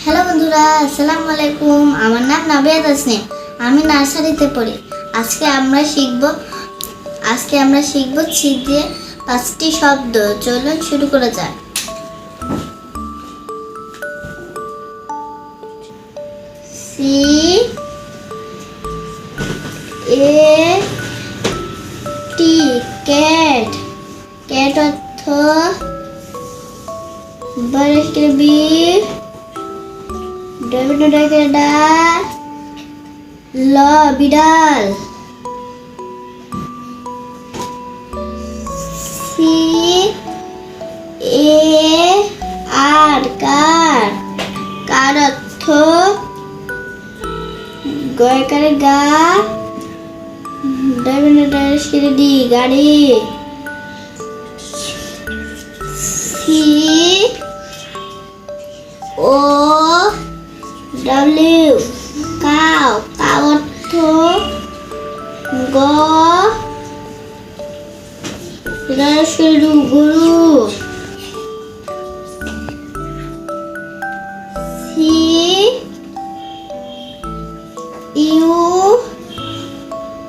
Hello বন্ধুরা, আসসালামু আলাইকুম। আমার নাম নাবিয়া তাসনিম, আমি নার্সারিতে পড়ি। আজকে আমরা শিখব ছি দিয়ে 5টি শব্দ। চলুন শুরু করা যাক। C A T cat. Cat অর্থ বারের বি ডা ল বিড়াল। C A R car. Car অর্থ গয়কারে গা ডি গাড়ি। C O W cow. Cow অর্থ গ গরু। C U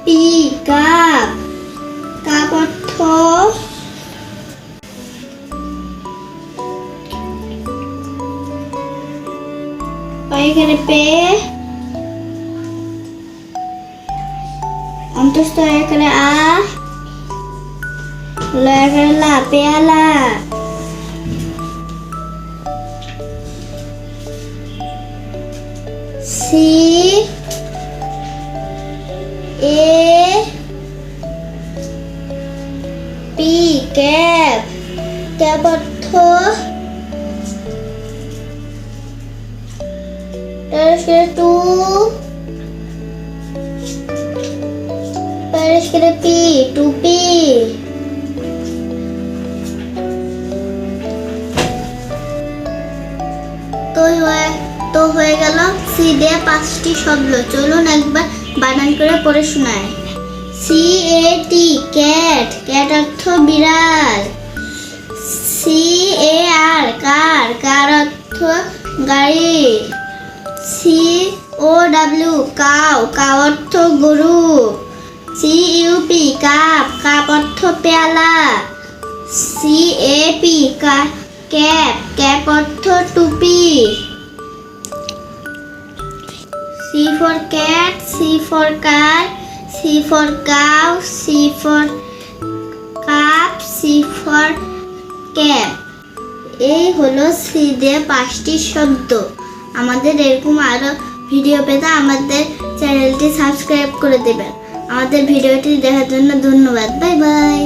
P cup. Cup অর্থ এখানে পে অন্তস্থ এখানে আ লা পেয়ালা। C A P cap. Cap অর্থ টু পি টুপি। তো হয়ে গেল সি দিয়ে 5টি শব্দ। চলুন একবার বানান করে পড়ে শোনায়। C A T cat. Cat অর্থ বিড়াল। C A R car. Car অর্থ গাড়ি। C O W cow. Cow অর্থ গরু। C U P cup. Cup অর্থ পেয়ালা। C A P cap. Cap অর্থ টুপি। C for cat, C for car, C for cow, C for cup, C for cap. এই হলো সি দিয়ে 5টি শব্দ। আমাদের এরকম আরো ভিডিও পেতে আমাদের চ্যানেলটি সাবস্ক্রাইব করে দেবেন। আমাদের ভিডিওটি দেখার জন্য ধন্যবাদ। Bye bye.